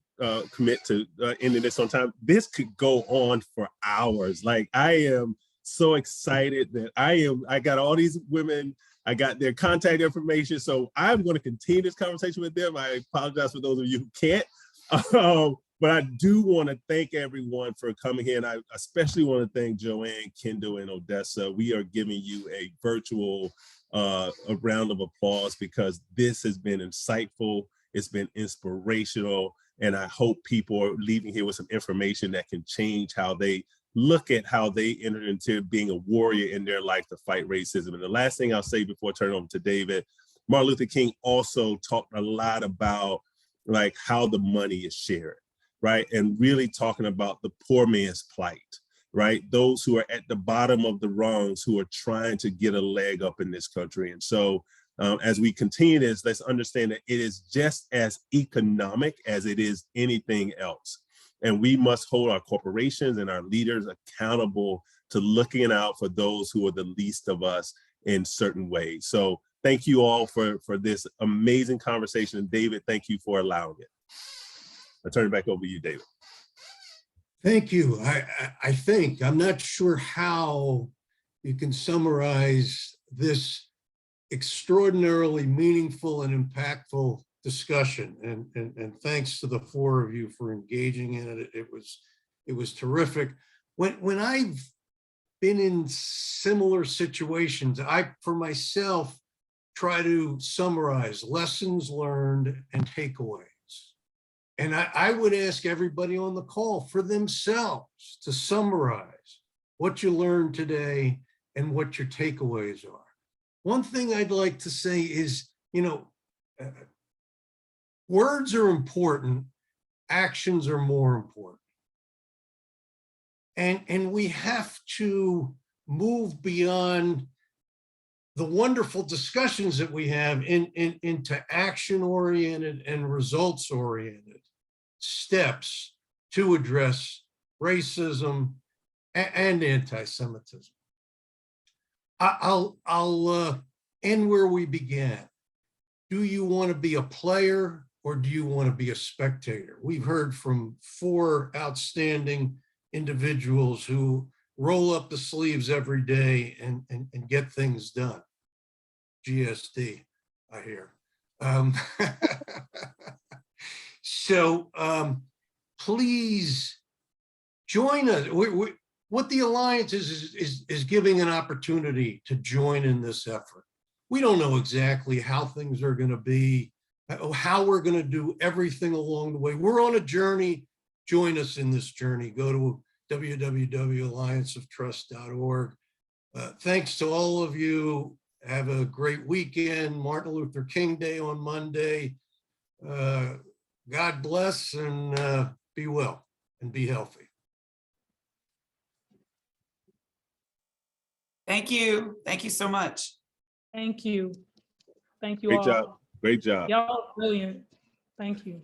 commit to ending this on time. This could go on for hours. Like, I am so excited that I got all these women, I got their contact information. So I'm going to continue this conversation with them. I apologize for those of you who can't. But I do want to thank everyone for coming here. And I especially want to thank Joanne, Kendyl, and Odessa. We are giving you a virtual a round of applause because this has been insightful. It's been inspirational. And I hope people are leaving here with some information that can change how they look at how they entered into being a warrior in their life to fight racism. And the last thing I'll say before I turn it over to David, Martin Luther King also talked a lot about like how the money is shared, right? And really talking about the poor man's plight, right? Those who are at the bottom of the rungs who are trying to get a leg up in this country. And so as we continue this, let's understand that it is just as economic as it is anything else. And we must hold our corporations and our leaders accountable to looking out for those who are the least of us in certain ways. So thank you all for this amazing conversation. And David, thank you for allowing it. I'll turn it back over to you, David. Thank you. I think, I'm not sure how you can summarize this extraordinarily meaningful and impactful discussion. And thanks to the four of you for engaging in it. It was terrific. When I've been in similar situations, I, for myself, try to summarize lessons learned and takeaways. And I would ask everybody on the call for themselves to summarize what you learned today and what your takeaways are. One thing I'd like to say is, words are important, actions are more important. And we have to move beyond the wonderful discussions that we have into action-oriented and results-oriented steps to address racism and anti-Semitism. I'll end where we began. Do you want to be a player or do you want to be a spectator? We've heard from four outstanding individuals who roll up the sleeves every day and get things done. GSD, I hear. So please join us. What the Alliance is giving an opportunity to join in this effort. We don't know exactly how things are going to be, how we're going to do everything along the way. We're on a journey. Join us in this journey. Go to www.allianceoftrust.org. Thanks to all of you. Have a great weekend. Martin Luther King Day on Monday. God bless and be well and be healthy. Thank you. Thank you so much. Thank you. Thank you Great all. job. Great job. Y'all are brilliant. Thank you.